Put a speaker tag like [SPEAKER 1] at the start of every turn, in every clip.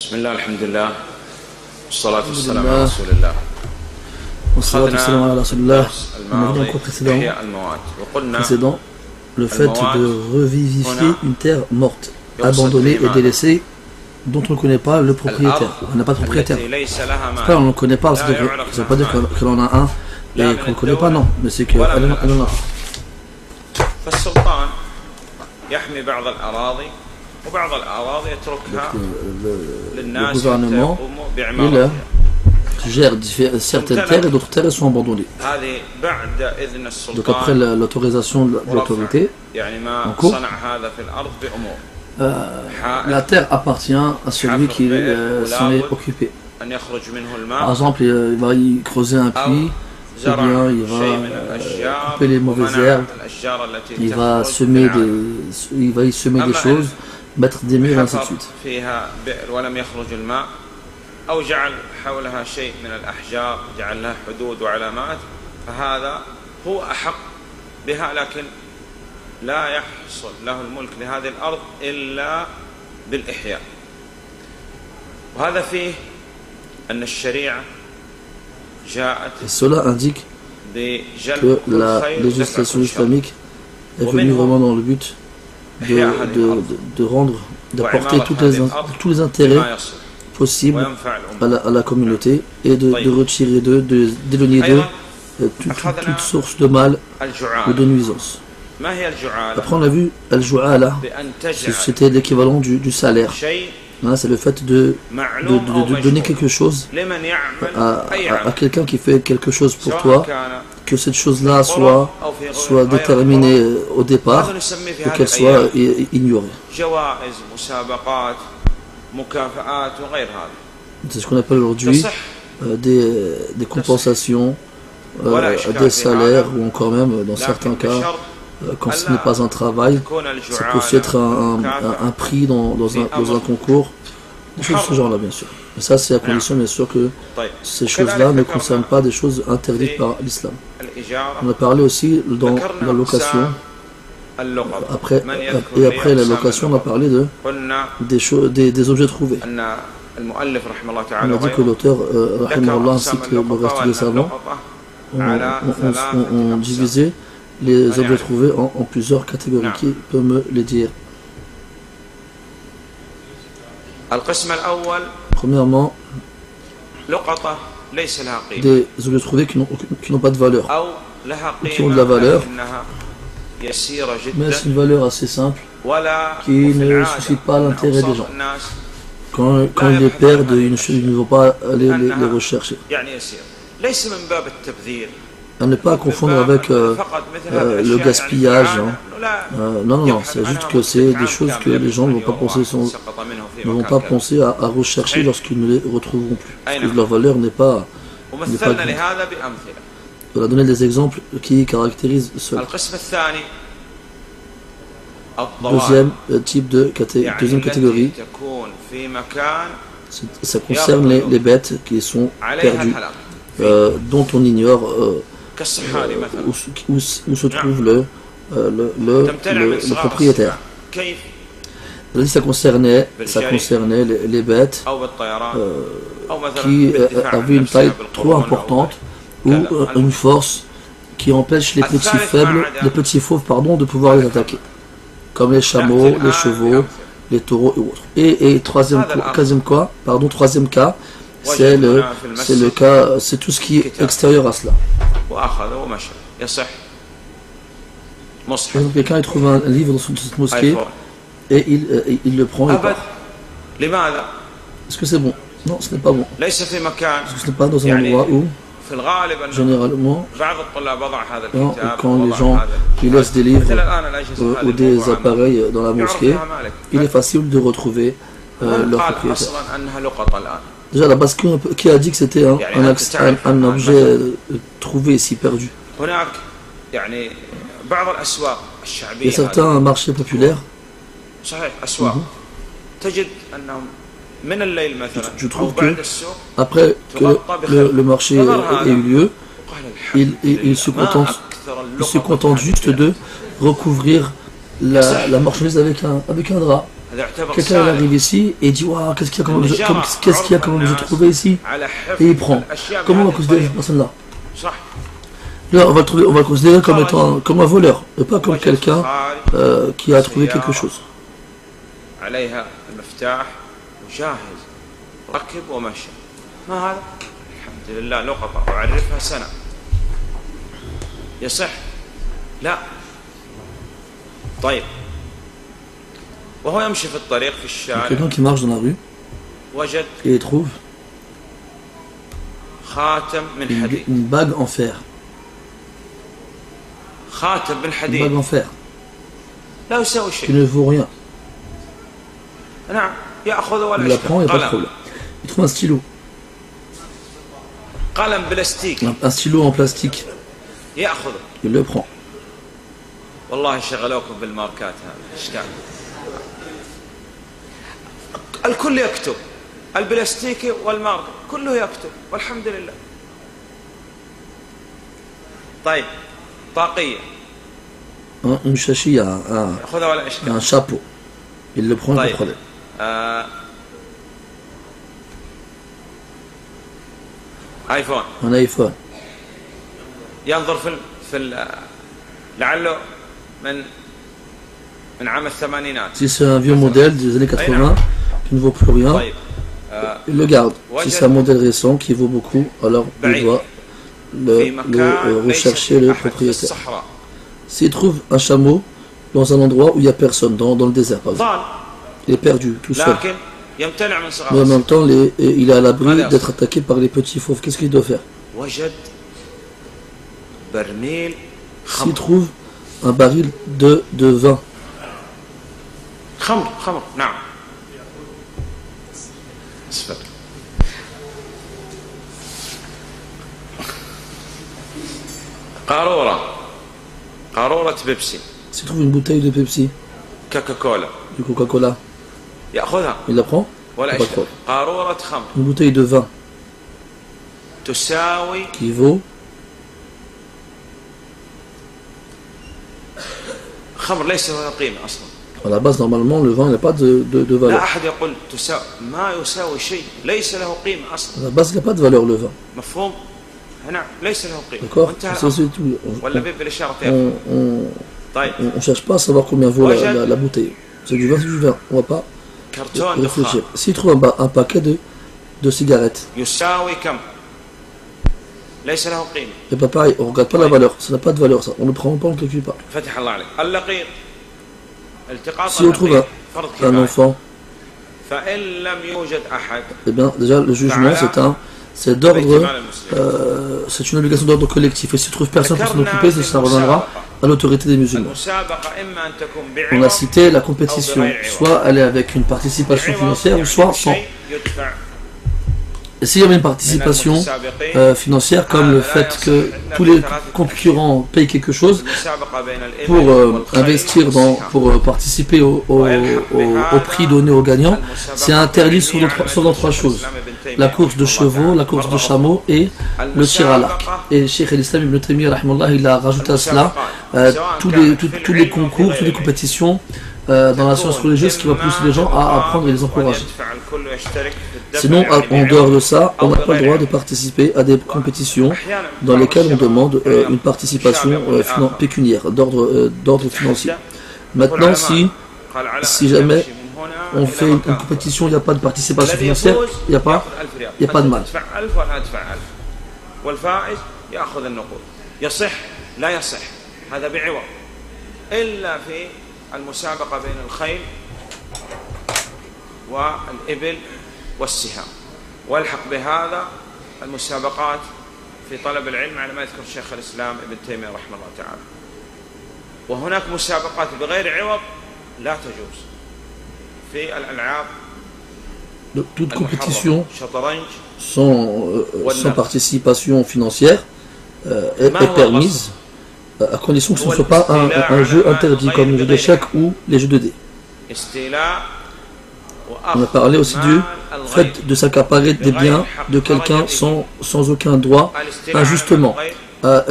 [SPEAKER 1] بسم الله الحمد لله والصلاة
[SPEAKER 2] الحمد
[SPEAKER 1] والسلام على
[SPEAKER 2] لله
[SPEAKER 1] رسول الله.
[SPEAKER 2] والصلاة والسلام على Rasulullah.
[SPEAKER 1] الدرس
[SPEAKER 2] On a vu dans le
[SPEAKER 1] الماضي
[SPEAKER 2] cours
[SPEAKER 1] إحياء الموات وقلنا
[SPEAKER 2] précédent le fait de revivifier une terre morte, abandonnée et délaissée, dont on ne connaît pas le propriétaire. On n'a pas de propriétaire.
[SPEAKER 1] التي ليس لها
[SPEAKER 2] C'est pas on ne connaît pas, ça ne veut pas dire que l'on a un et qu'on ne le connaît pas, non. Mais c'est qu'elle en a pas.
[SPEAKER 1] فالسلطان يحمي بعض الأراضي وبعض الأراضي يتركها
[SPEAKER 2] Le
[SPEAKER 1] للناس
[SPEAKER 2] gouvernement,
[SPEAKER 1] يقوموا
[SPEAKER 2] il
[SPEAKER 1] بعمارتها.
[SPEAKER 2] gère certaines terres et d'autres terres sont abandonnées.
[SPEAKER 1] هذه بعد إذن
[SPEAKER 2] Donc après
[SPEAKER 1] السلطان
[SPEAKER 2] l'autorisation de l'autorité,
[SPEAKER 1] يعني
[SPEAKER 2] en
[SPEAKER 1] ما
[SPEAKER 2] cours,
[SPEAKER 1] صنع هذا في الأرض بأمور
[SPEAKER 2] la terre appartient à celui qui s'en est occupé.
[SPEAKER 1] أن يخرج منه
[SPEAKER 2] Par
[SPEAKER 1] الماء
[SPEAKER 2] exemple, il va y creuser un puits, ou bien il va couper les mauvaises herbes, il va y semer des choses, mettre des murs et ainsi de suite.
[SPEAKER 1] فيها بئر ولم يخرج الماء أو جعل حولها شيء من الأحجار جعل لها حدود وعلامات فهذا هو أحق بها لكن لا يحصل له الملك لهذه الأرض إلا بالإحياء. وهذا فيه أن الشريعة جاءت
[SPEAKER 2] Et cela indique que la législation islamique est venue vraiment dans le but de rendre, d'apporter tous les intérêts possibles à la communauté et de retirer d'eux, d'éloigner d'eux toute source de mal ou de nuisance. Après on a vu al-ju'ala, c'était l'équivalent du salaire. C'est le fait de donner quelque chose à quelqu'un qui fait quelque chose pour toi, que cette chose-là soit déterminée au départ ou qu'elle soit ignorée. C'est ce qu'on appelle aujourd'hui des compensations, des salaires ou encore même dans certains cas, quand ce n'est pas un travail, ça peut aussi être un prix dans un concours, des choses de ce genre-là bien sûr. Mais ça c'est à condition bien sûr que ces choses-là ne concernent pas des choses interdites par l'islam. On a parlé aussi dans la location, après la location on a parlé des objets trouvés. On a dit que l'auteur, rahimahullah, ainsi que le reste des savants, ont divisé les objets trouvés en plusieurs catégories. Qui peut me les dire? Premièrement, des objets trouvés qui n'ont pas de valeur, ou qui ont de la valeur, mais c'est une valeur assez simple, qui ne suscite pas l'intérêt des gens. Quand ils les perdent, ils ne vont pas aller les rechercher. À ne pas confondre avec le gaspillage. Non, c'est juste que c'est des choses que les gens ne vont pas penser à rechercher lorsqu'ils ne les retrouveront plus. Parce que leur valeur n'est pas grande. On a donné des exemples qui caractérisent cela. Deuxième catégorie, ça concerne les bêtes qui sont perdues, dont on ignore où se trouve le propriétaire. On a dit ça concernait les bêtes qui avaient une taille trop importante ou une force qui empêche les petits fauves de pouvoir les attaquer, comme les chameaux, les chevaux, les taureaux et autres. Et troisième cas, c'est le cas, c'est tout ce qui est extérieur à cela. Par exemple, quelqu'un trouve un livre dans cette mosquée et il le prend et part. Est-ce que c'est bon? Non, ce n'est pas bon. Parce que ce n'est pas dans un endroit où, généralement, quand les gens laissent des livres ou des appareils dans la mosquée, il est facile de retrouver leur propriétaire. Déjà, la base, qui a dit que c'était un objet trouvé ici, perdu? Il y a certains marchés populaires. Je trouve que après que le marché ait eu lieu, il se contente juste de recouvrir la marchandise avec un drap. Quelqu'un arrive ici et dit waouh, qu'est-ce qu'il y a comme objet trouvé ici, et il prend. Comment on va considérer cette personne-là? Là, on va le considérer comme étant comme un voleur, et pas comme quelqu'un qui a trouvé quelque chose. Quelqu'un qui marche dans la rue et il trouve une bague en fer. Une bague en fer qui ne vaut rien. Il la prend, il n'y a pas de problème. Il trouve un stylo. Un stylo en plastique. Il le prend.
[SPEAKER 1] الكل يكتب البلاستيكي والمارك كله يكتب والحمد لله. طيب طاقية
[SPEAKER 2] une chachie un chapeau, il le prend, pas de problème.
[SPEAKER 1] ايفون
[SPEAKER 2] un iPhone,
[SPEAKER 1] ينظر في لعله من عام الثمانينات.
[SPEAKER 2] Si c'est un vieux modèle des années 80 qui ne vaut plus rien, il le garde. Si c'est un modèle récent qui vaut beaucoup, alors il doit le rechercher le propriétaire. S'il trouve un chameau dans un endroit où il n'y a personne, dans le désert par exemple, il est perdu, tout seul, mais en même temps il est à l'abri d'être attaqué par les petits fauves, qu'est-ce qu'il doit faire? S'il trouve un baril de vin, s'il trouve une bouteille de Pepsi, du Coca-Cola, il la prend, une bouteille de vin qui vaut à la base, normalement, le vin n'a pas de valeur. À la base, il n'a pas de valeur, le vin. D'accord? Ça, c'est tout. On ne cherche pas à savoir combien vaut la bouteille. C'est du vin, c'est du vin. On ne va pas réfléchir. S'il trouve un paquet de cigarettes, et pas pareil, on ne regarde pas la valeur. Ça n'a pas de valeur, ça. On ne le prend pas, on ne le calcule pas. Si on trouve un enfant, eh bien, déjà, le jugement, c'est d'ordre, c'est une obligation d'ordre collectif. Et si on trouve personne pour s'en occuper, ça reviendra à l'autorité des musulmans. On a cité la compétition, soit elle est avec une participation financière, ou soit sans. Et s'il y avait une participation financière, comme le fait que tous les concurrents payent quelque chose pour investir pour participer au prix donné aux gagnants, c'est interdit sauf dans trois choses: la course de chevaux, la course de chameaux et le tir à l'arc. Et Cheikh el-Islam Ibn Taymiyyah rahimahullah, il a rajouté à cela tous les concours, toutes les compétitions dans la science religieuse qui va pousser les gens à apprendre et les encourager. Sinon, en dehors de ça, on n'a pas le droit de participer à des compétitions dans lesquelles on demande une participation pécuniaire, d'ordre financier. Maintenant, si jamais on fait une compétition, il n'y a pas de participation financière, il n'y a pas de mal.
[SPEAKER 1] المسابقة بين الخيل والإبل والسهام، والحق بهذا المسابقات في طلب العلم على ما يذكر شيخ الإسلام ابن تيمية رحمه الله تعالى. وهناك مسابقات بغير عوض لا تجوز في الألعاب.
[SPEAKER 2] Toute compétition sans participation financière est permise, à condition que ce ne soit pas un jeu interdit comme le jeu d'échecs ou les jeux de dés. On a parlé aussi du fait de s'accaparer des biens de quelqu'un sans aucun droit, injustement, à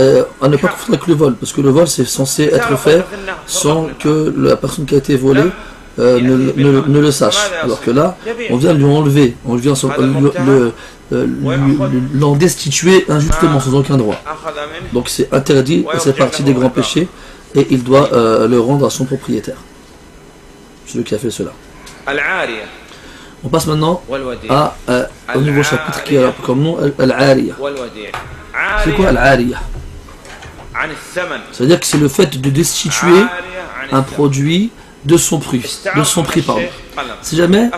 [SPEAKER 2] ne pas confondre avec le vol, parce que le vol c'est censé être fait sans que la personne qui a été volée ne le sache. Alors que là, on vient lui enlever, on vient l'en destituer injustement, sans aucun droit. Donc c'est interdit, c'est partie des grands péchés, et il doit le rendre à son propriétaire, celui qui a fait cela. On passe maintenant au nouveau chapitre qui a comme nom Al-Ariya. C'est quoi Al-Ariya? C'est-à-dire que c'est le fait de destituer un produit de son prix, pardon. Si jamais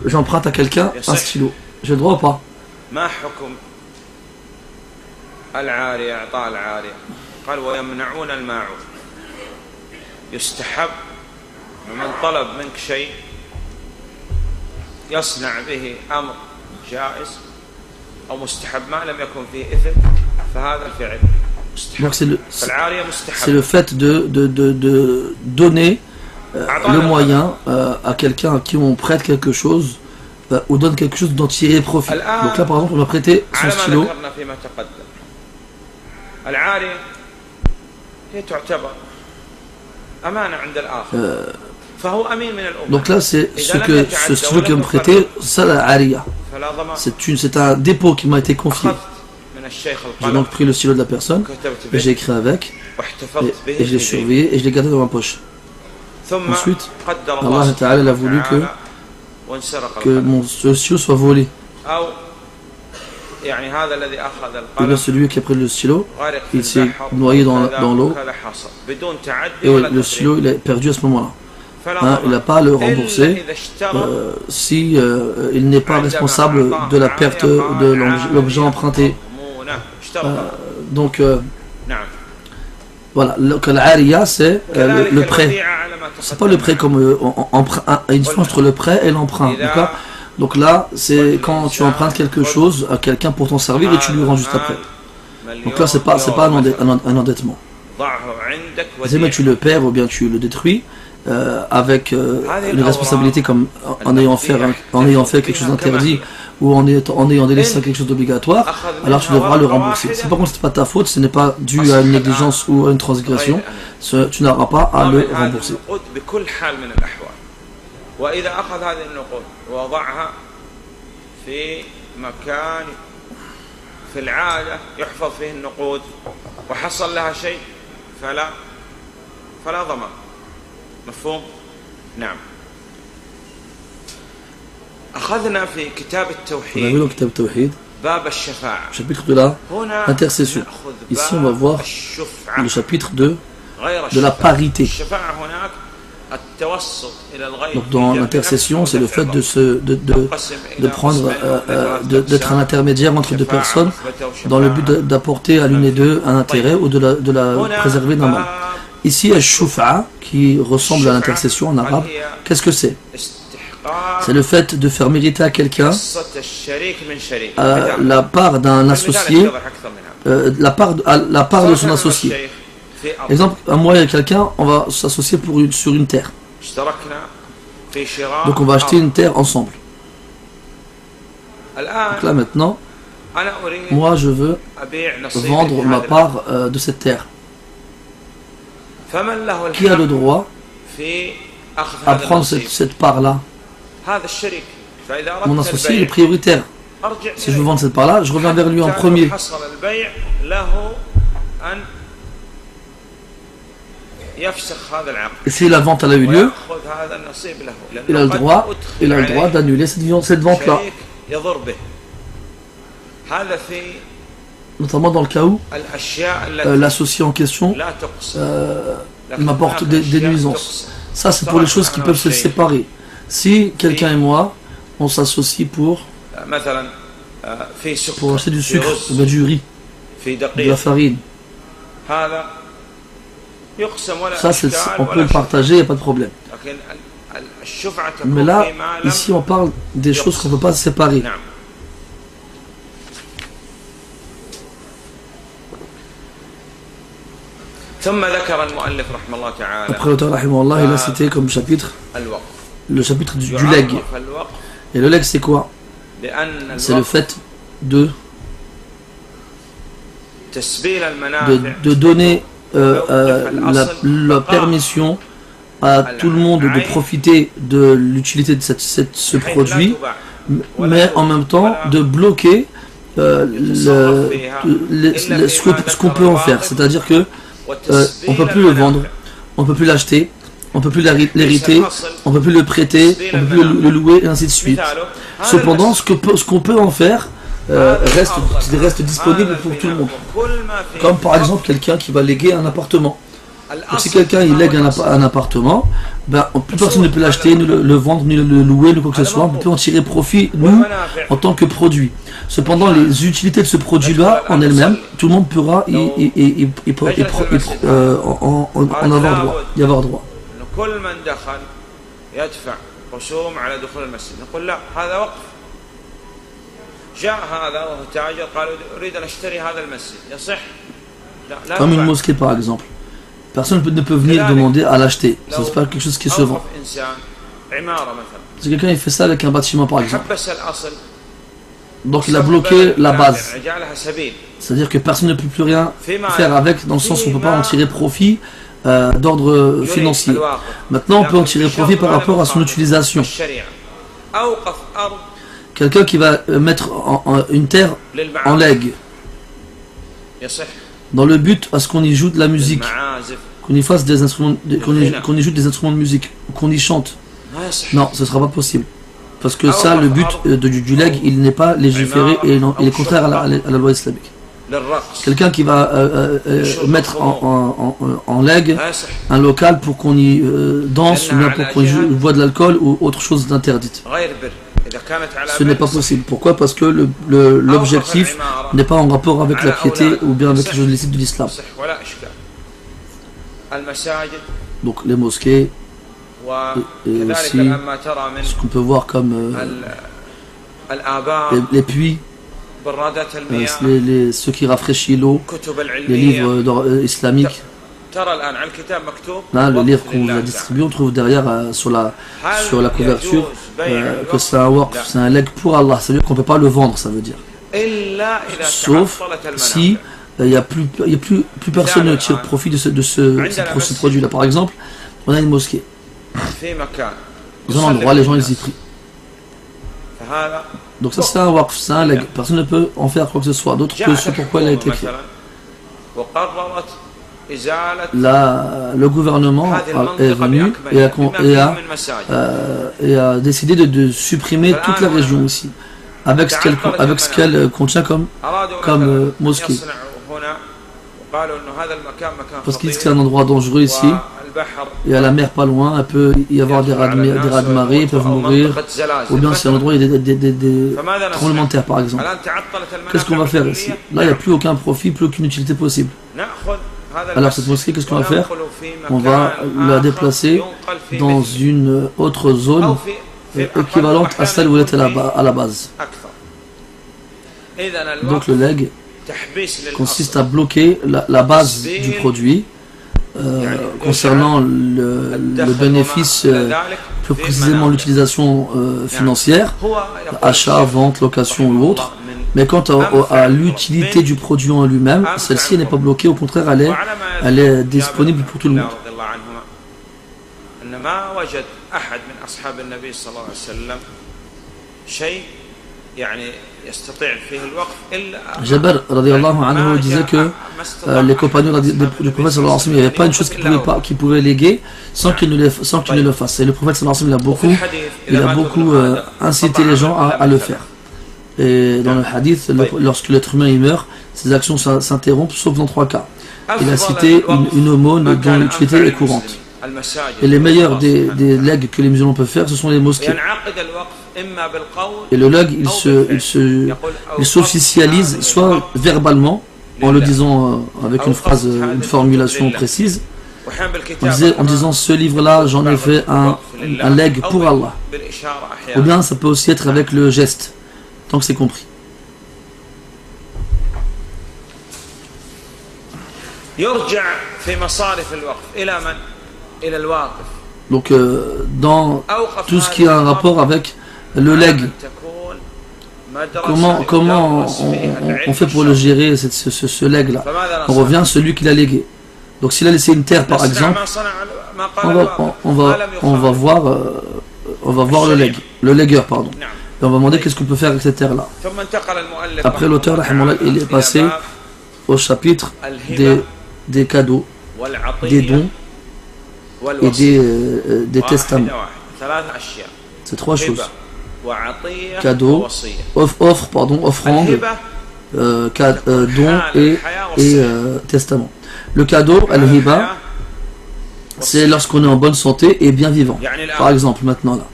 [SPEAKER 2] j'emprunte à quelqu'un un stylo, j'ai le droit ou pas?
[SPEAKER 1] يصنع به أمر جائز أو مستحب ما لم يكن فيه إثم فهذا الفعل مستحب.
[SPEAKER 2] C'est le fait de donner le moyen à quelqu'un à qui on prête quelque chose ou donne quelque chose d'en tirer profit. Donc là par exemple on va prêter son stylo. Donc là c'est ce stylo qui va me prêter, ça la ariya. C'est un dépôt qui m'a été confié. J'ai donc pris le stylo de la personne et j'ai écrit avec et je l'ai surveillé et je l'ai gardé dans ma poche. Ensuite, Allah Ta'ala a voulu que ce stylo soit volé. Et là, celui qui a pris le stylo, il s'est noyé dans l'eau et le stylo il est perdu à ce moment-là. Il n'a pas à le rembourser si il n'est pas responsable de la perte de l'objet emprunté. Donc voilà, l'ariya c'est le prêt. C'est pas le prêt comme une différence entre le prêt et l'emprunt. Donc là c'est quand tu empruntes quelque chose à quelqu'un pour t'en servir et tu lui rends juste après. Donc là c'est pas un endettement. Mais tu le perds ou bien tu le détruis avec une responsabilité comme en ayant fait quelque chose d'interdit ou en ayant délaissé quelque chose d'obligatoire, alors tu devras le rembourser. Si par contre c'est pas ta faute, ce n'est pas dû à une négligence ou à une transgression, tu n'auras pas à le rembourser.
[SPEAKER 1] مفهوم؟ نعم. أخذنا في كتاب التوحيد باب الشفاعة.
[SPEAKER 2] Chapitre de la intercession. Ici on va voir le chapitre de la parité. Donc dans l'intercession, c'est le fait de prendre, d'être un intermédiaire entre deux personnes dans le but d'apporter à l'une et deux un intérêt ou de la préserver d'un mal. Ici, al-shufa, qui ressemble à l'intercession en arabe, qu'est-ce que c'est? C'est le fait de faire mériter à quelqu'un la part d'un associé, la part de son associé. Exemple, moi et quelqu'un, on va s'associer sur une terre. Donc on va acheter une terre ensemble. Donc là maintenant, moi je veux vendre ma part de cette terre. Qui a le droit à prendre cette part-là? Mon associé est prioritaire. Si je veux vendre cette part-là, je reviens vers lui en premier. Et si la vente a eu lieu, il a le droit d'annuler cette vente-là. Notamment dans le cas où l'associé en question m'apporte des nuisances. Ça c'est pour les choses qui peuvent se séparer. Si quelqu'un et moi on s'associe pour acheter du sucre, ou bien du riz, de la farine, ça on peut le partager, il n'y a pas de problème. Mais là, ici on parle des choses qu'on ne peut pas séparer. Après l'auteur rahimahullah, il a cité comme chapitre le chapitre du legs. Et le legs c'est quoi? C'est le fait de donner la permission à tout le monde de profiter de l'utilité de ce produit, mais en même temps de bloquer ce qu'on peut en faire. C'est-à-dire que on ne peut plus le vendre, on ne peut plus l'acheter, on ne peut plus l'hériter, on ne peut plus le prêter, on ne peut plus le louer, et ainsi de suite. Cependant, ce qu'on peut en faire reste disponible pour tout le monde. Comme par exemple quelqu'un qui va léguer un appartement. Donc, si quelqu'un il lègue un appartement, ben, plus personne ne peut l'acheter, ni le vendre, ni le louer, ni quoi que ce soit. On peut en tirer profit, nous, en tant que produit. Cependant, les utilités de ce produit-là, en elles-mêmes, tout le monde pourra y avoir droit. Comme une mosquée par exemple. Personne ne peut venir demander à l'acheter. Ce n'est pas quelque chose qui se vend. Si quelqu'un fait ça avec un bâtiment par exemple, donc il a bloqué la base. C'est-à-dire que personne ne peut plus rien faire avec, dans le sens où on ne peut pas en tirer profit d'ordre financier. Maintenant on peut en tirer profit par rapport à son utilisation. Quelqu'un qui va mettre une terre en legs, dans le but à ce qu'on y joue de la musique, qu'on y fasse des instruments, qu'on y joue des instruments de musique, qu'on y chante. Non, ce ne sera pas possible. Parce que ça, le but du leg, il n'est pas légiféré et il est contraire à la loi islamique. Quelqu'un qui va mettre en leg un local pour qu'on y danse, ou bien pour qu'on y boit de l'alcool ou autre chose d'interdite. Ce n'est pas possible. Pourquoi? Parce que l'objectif n'est pas en rapport avec la piété ou bien avec les choses licites de l'islam. Donc les mosquées et aussi ce qu'on peut voir comme les puits, ceux qui rafraîchissent l'eau, les livres islamiques. Là, le livre qu'on vous a distribué, on trouve derrière sur la couverture que c'est un waqf, c'est un leg pour Allah. Ça veut dire qu'on ne peut pas le vendre, ça veut dire. Sauf si il n'y a plus personne ne tire profit de ce produit-là. Par exemple, on a une mosquée. Dans un endroit, les gens ils y prient. Donc ça c'est un waqf, c'est un leg. Personne ne peut en faire quoi que ce soit d'autre que ce pourquoi il a été créé. Là, le gouvernement est venu et a décidé de supprimer toute la région ici, avec ce qu'elle contient comme mosquée. Parce qu'ils disent que c'est un endroit dangereux ici, et à la mer pas loin, il peut y avoir des raz de marée, ils peuvent mourir, ou bien c'est un endroit où il y a des tremblements de terre par exemple. Qu'est-ce qu'on va faire ici? Là, il n'y a plus aucun profit, plus aucune utilité possible. Alors cette mosquée, qu'est-ce qu'on va faire? On va la déplacer dans une autre zone équivalente à celle où elle était à la base. Donc le leg consiste à bloquer la base du produit concernant le bénéfice, plus précisément l'utilisation financière, achat, vente, location ou autre. Mais quant à l'utilité du produit en lui-même, celle-ci n'est pas bloquée, au contraire elle est disponible pour tout le monde. Jabir radiyallahu anhu disait que les compagnons du prophète sallallahu alayhi wa sallam, il n'y avait pas une chose qui pouvait léguer sans qu'il ne le fasse. Et le prophète sallallahu alayhi wa sallam il a beaucoup incité les gens à le faire. Et dans le hadith, lorsque l'être humain meurt, ses actions s'interrompent sauf dans 3 cas. Il a cité une aumône dont l'utilité est courante. Et les meilleurs des legs que les musulmans peuvent faire, ce sont les mosquées. Et le leg, il s'officialise soit verbalement, en le disant avec une phrase, une formulation précise, en disant ce livre-là, j'en ai fait un leg pour Allah. Ou bien ça peut aussi être avec le geste, tant que c'est compris. Donc dans tout ce qui a un rapport avec le leg, comment on fait pour le gérer, ce leg là? On revient à celui qui l'a légué. Donc s'il a laissé une terre par exemple, on va voir le légueur, pardon. Et on va demander qu'est-ce qu'on peut faire avec cette terre-là. Après, l'auteur, il est passé au chapitre des cadeaux, des dons et des testaments. C'est trois choses. Cadeaux, offrande, dons et testament. Le cadeau, al-hiba, c'est lorsqu'on est en bonne santé et bien vivant. Par exemple, maintenant là.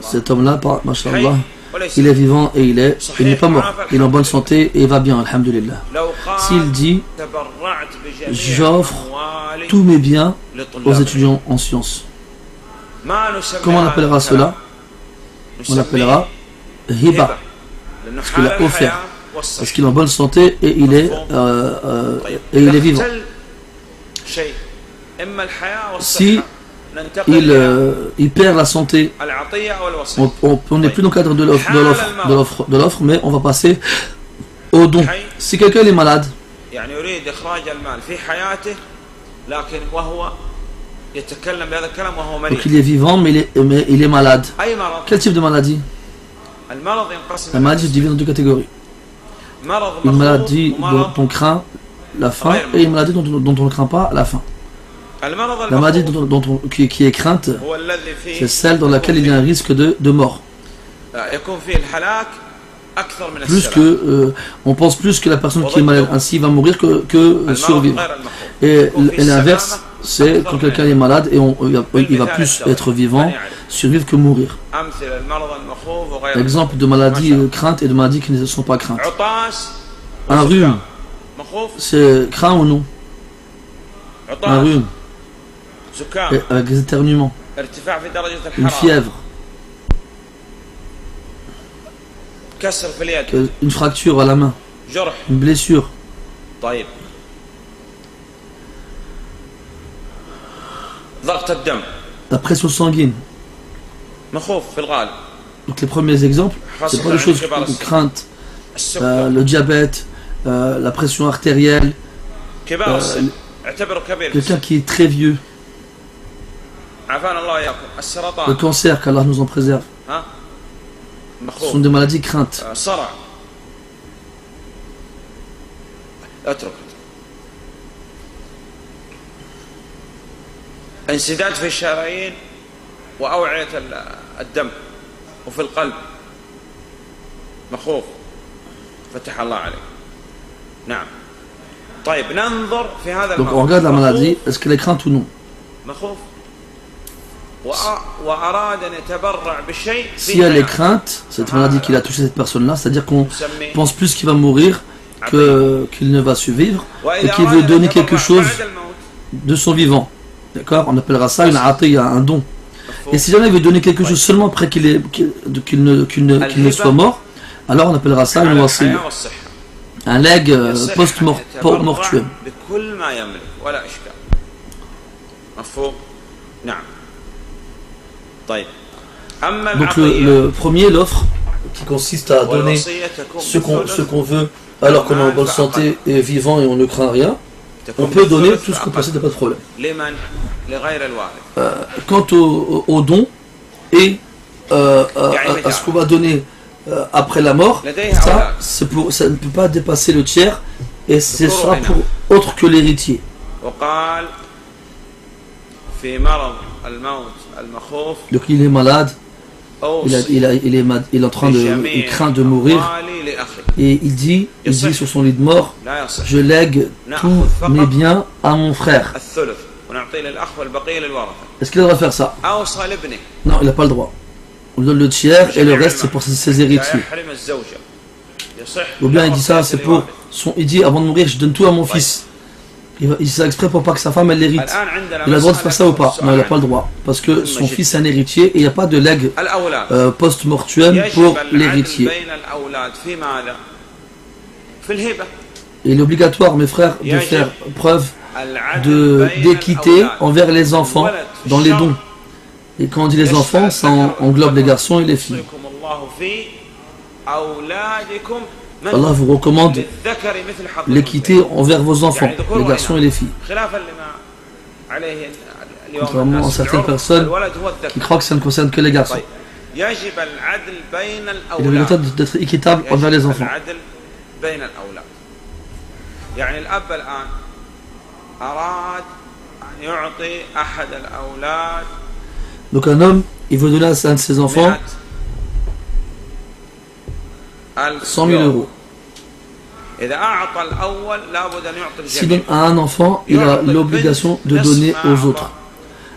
[SPEAKER 2] Cet homme-là, masha'Allah, il est vivant et il n'est pas mort. Il est en bonne santé et il va bien, alhamdulillah. S'il dit, j'offre tous mes biens aux étudiants en sciences. Comment on appellera cela? On l'appellera hiba, parce qu'il a offert, parce qu'il est en bonne santé et il est vivant. Si il perd la santé, on n'est plus dans le cadre de l'offre, mais on va passer au don. Si quelqu'un est malade, donc il est vivant mais il est malade. Quel type de maladie? La maladie se divise en deux catégories. Une maladie dont on craint la fin et une maladie dont on ne craint pas la fin. La maladie qui est crainte, c'est celle dans laquelle il y a un risque de mort. Plus que, on pense plus que la personne qui est malade ainsi va mourir que survivre. Et l'inverse, c'est quand quelqu'un est malade et il va plus être vivant, survivre que mourir. Exemple de maladies craintes et de maladies qui ne sont pas craintes. Un rhume, c'est craint ou non? Un rhume, avec des éternuements, une fièvre, une fracture à la main, une blessure. La pression sanguine. Donc les premiers exemples, c'est pas des choses craintes. Le diabète, la pression artérielle, quelqu'un qui est très vieux, le cancer, qu'Allah nous en préserve. Ce sont des maladies craintes.
[SPEAKER 1] انسداد في الشرايين وأوعية الدم وفي القلب مخوف فتح الله عليك. نعم. طيب ننظر في هذا.
[SPEAKER 2] Donc on regarde la maladie, est-ce qu'elle est crainte ou non?
[SPEAKER 1] مخوف وأراد أن يتبرع بشيء.
[SPEAKER 2] Si elle est crainte, cette maladie qui a touché cette personne-là, c'est-à-dire qu'on pense plus qu'il va mourir qu'il ne va survivre et qu'il veut donner quelque chose de son vivant. D'accord? On appellera ça une atiya, un don. Et si jamais il veut donner quelque chose seulement après qu'il ne soit mort, alors on appellera ça une wasiya, un legs post-mortuum. Donc le premier, l'offre, qui consiste à donner ce qu'on veut alors qu'on est en bonne santé et vivant et on ne craint rien. On peut donner tout ce qu'on possède, pas de problème. Quant au don et à ce qu'on va donner après la mort, ça ne peut pas dépasser le tiers et ce sera pour autre que l'héritier. Donc il est malade, il craint de mourir et il dit sur son lit de mort, je lègue tous mes biens à mon frère. Est-ce qu'il devrait faire ça? Non, il n'a pas le droit. On donne le tiers et le reste c'est pour ses héritiers. Ou bien il dit ça, c'est pour il dit avant de mourir, je donne tout à mon fils. Il dit ça exprès pour pas que sa femme elle l'hérite. Il a le droit de faire ça ou pas? Non, il n'a pas le droit. Parce que son fils est un héritier et il n'y a pas de legs post-mortuum pour l'héritier. Il est obligatoire, mes frères, de faire preuve d'équité envers les enfants dans les dons. Et quand on dit les enfants, ça englobe les garçons et les filles. Allah vous recommande l'équité envers vos enfants, les garçons et les filles. Contrairement à certaines personnes qui croient que ça ne concerne que les garçons. Il est obligatoire d'être équitable envers les enfants. Donc un homme, il veut donner à un de ses enfants 100 000 euros. S'il donne à un enfant, il a l'obligation de donner aux autres.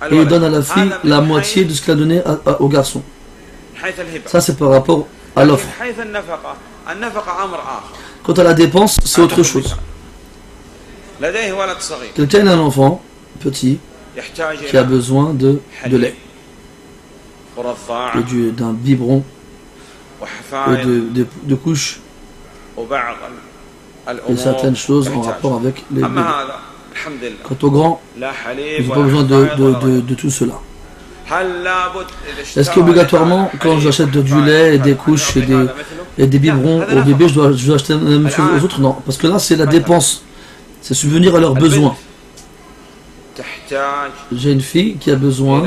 [SPEAKER 2] Et il donne à la fille la moitié de ce qu'il a donné au garçon. Ça, c'est par rapport à l'offre. Quant à la dépense, c'est autre chose. Quelqu'un a un enfant petit qui a besoin de lait et d'un biberon et de couches et certaines choses en rapport avec les bébés. Quant au grand, ils n'ont pas besoin de tout cela. Est-ce qu'obligatoirement, quand j'achète du lait et des couches et des biberons aux bébés, je dois acheter la même chose aux autres? Non, parce que là c'est la dépense, c'est subvenir à leurs besoins. J'ai une fille qui a besoin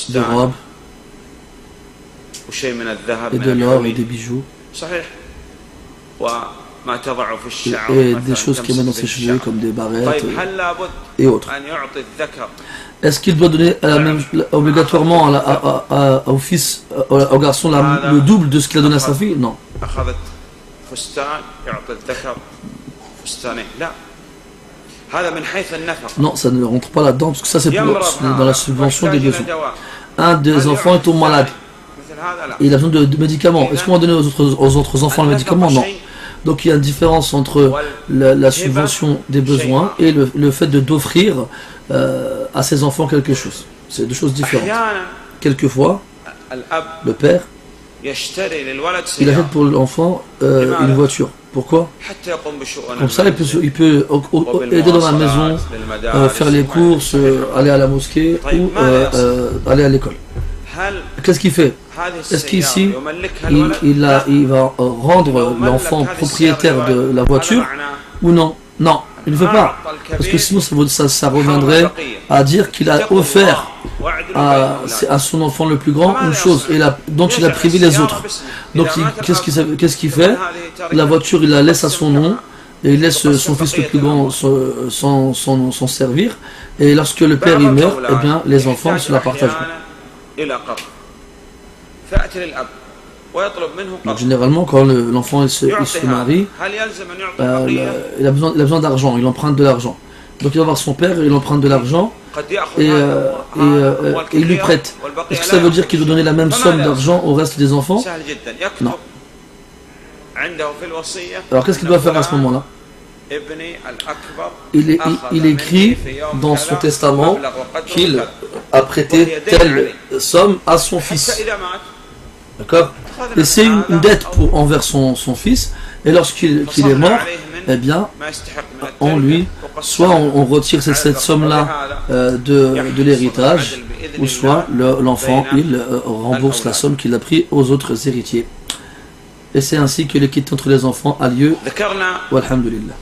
[SPEAKER 2] de robes et de l'or et des bijoux et des choses qui mettent dans ses cheveux comme des barrettes et autres. Est-ce qu'il doit donner obligatoirement au fils, au garçon le double de ce qu'il a donné à sa fille? Non. Non, ça ne rentre pas là-dedans parce que ça c'est dans la subvention des besoins. Un des enfants est malade. Il a besoin de médicaments. Est-ce qu'on va donner aux autres enfants le médicament? Non. Donc il y a une différence entre la subvention des besoins et le fait d'offrir à ses enfants quelque chose. C'est deux choses différentes. Quelquefois, le père, il achète pour l'enfant une voiture. Pourquoi? Comme ça, il peut aider dans la maison, faire les courses, aller à la mosquée ou aller à l'école. Qu'est-ce qu'il fait? Est-ce qu'ici, il va rendre l'enfant propriétaire de la voiture ou non? Non, il ne veut pas. Parce que sinon, ça reviendrait à dire qu'il a offert à son enfant le plus grand une chose dont il a privé les autres. Donc, qu'est-ce qu'il fait? La voiture, il la laisse à son nom et il laisse son fils le plus grand s'en servir. Et lorsque le père il meurt, eh bien, les enfants se la partageront. Donc, généralement, quand l'enfant il se marie, il a besoin d'argent, il emprunte de l'argent. Donc il va voir son père, il emprunte de l'argent et il lui prête. Est-ce que ça veut dire qu'il doit donner la même somme d'argent au reste des enfants? Non. Alors qu'est-ce qu'il doit faire à ce moment-là? Il écrit dans son testament qu'il a prêté telle somme à son fils. D'accord? Et c'est une dette envers son fils. Et lorsqu'il est mort, eh bien, soit on retire cette somme-là de l'héritage, ou soit l'enfant, il rembourse la somme qu'il a pris aux autres héritiers. Et c'est ainsi que l'équité entre les enfants a lieu. Walhamdulillah.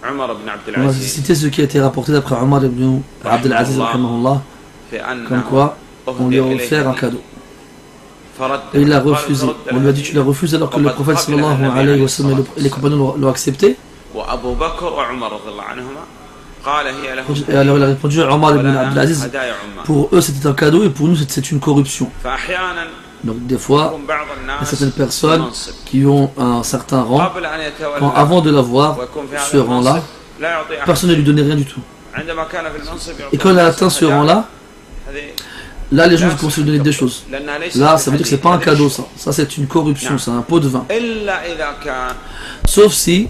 [SPEAKER 2] On va citer ce qui a été rapporté d'après Omar ibn Abdel Aziz, comme quoi on lui a offert un cadeau. Et il l'a refusé. On lui a dit tu l'as refusé alors que le prophète sallallahu alayhi wa sallam et les compagnons l'ont accepté. Et alors il a répondu à Omar ibn Abdel Aziz, pour eux c'était un cadeau et pour nous c'est une corruption. Donc des fois, il y a certaines personnes qui ont un certain rang, quand avant de l'avoir, ce rang-là, personne ne lui donnait rien du tout. Et quand il a atteint ce rang-là, là les gens commencent à lui donner des choses. Là, ça veut dire que c'est pas un cadeau, ça. Ça c'est une corruption, c'est un pot de vin. Sauf si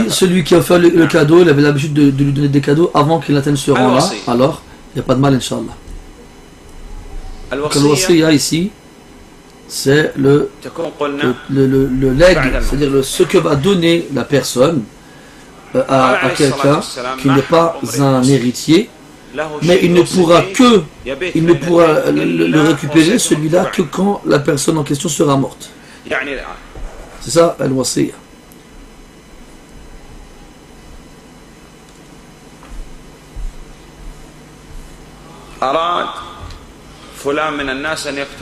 [SPEAKER 2] celui qui a fait le cadeau, il avait l'habitude de lui donner des cadeaux avant qu'il atteigne ce rang-là, alors il n'y a pas de mal, Inch'Allah. Donc le wasiya ici, c'est le legs, c'est-à-dire ce que va donner la personne à quelqu'un qui n'est pas un héritier, Mais il ne pourra le récupérer, celui-là, que quand la personne en question sera morte. C'est ça, al-wasiyya.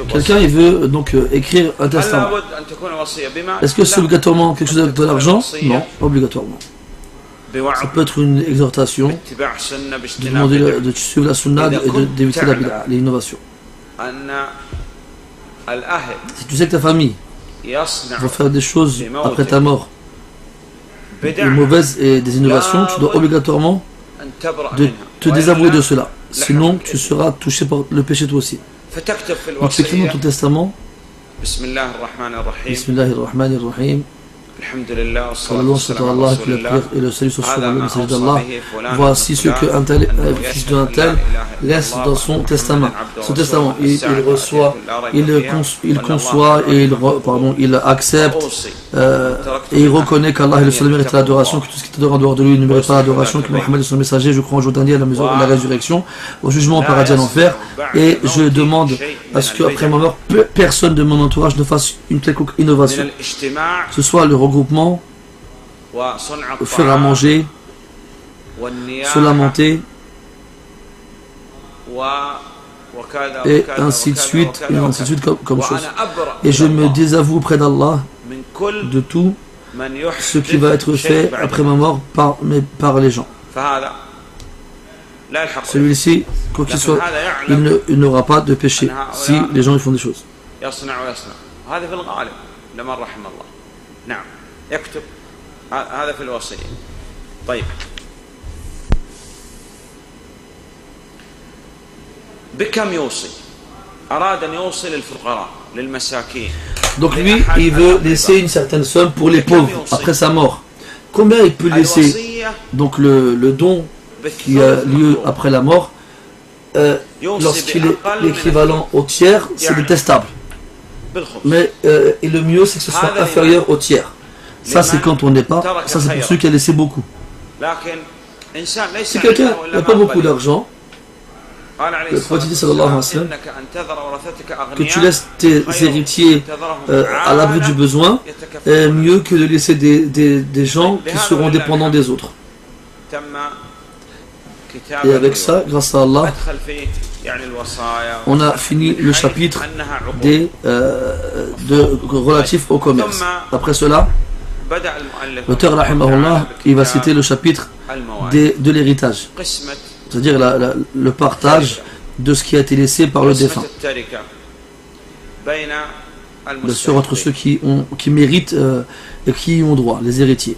[SPEAKER 2] Quelqu'un il veut donc écrire un testament. Est-ce que c'est obligatoirement quelque chose avec de l'argent? Non, pas obligatoirement. Ça peut être une exhortation de demander de suivre la sunna et d'éviter l'innovation. Si tu sais que ta famille va faire des choses après ta mort, des mauvaises et des innovations, tu dois obligatoirement te désavouer de cela. Sinon, tu seras touché par le péché toi aussi. Donc, tu écris dans ton testament. Bismillahirrahmanirrahim. Allah, que la prière et le salut soit sur le message d'Allah. Voici ce que un tel, fils d'un tel, laisse dans son testament. Son testament, il reçoit, il conçoit et il accepte et il reconnaît qu'Allah est le seul mérite de l'adoration, que tout ce qui t'adore en dehors de lui ne mérite pas l'adoration, que Mohammed est son messager, je crois en jour dernier à la résurrection, au jugement, au paradis, à l'enfer, et je demande à ce qu'après ma mort, personne de mon entourage ne fasse une quelconque innovation. Ce soit le regroupement, faire à manger, se lamenter, et ainsi de suite comme chose. Et je me désavoue auprès d'Allah de tout ce qui va être fait après ma mort par les gens. Celui-ci, quoi qu'il soit, il n'aura pas de péché si les gens ils font des choses.
[SPEAKER 1] نعم يكتب هذا في الوصية. طيب بكم يوصي؟ أراد أن يوصي للفقراء للمساكين. Donc lui, il veut laisser une certaine somme pour les pauvres après sa mort. Combien il peut laisser donc le don qui a lieu après la mort lorsqu'il est l'équivalent au tiers, c'est détestable. Mais et le mieux c'est que ce soit inférieur au tiers. Ça c'est quand on n'est pas, ça c'est pour ceux qui a laissé beaucoup. Si quelqu'un n'a pas beaucoup d'argent, le prophète dit sallallahu alayhi wa sallam que tu laisses tes héritiers à l'abri du besoin est mieux que de laisser des gens qui seront dépendants des autres. Et avec ça, grâce à Allah, on a fini le chapitre relatif au commerce. Après cela, l'auteur rahimahullah, il va citer le chapitre de l'héritage, c'est-à-dire le partage de ce qui a été laissé par le défunt. Bien sûr, entre ceux qui méritent et qui y ont droit, les héritiers.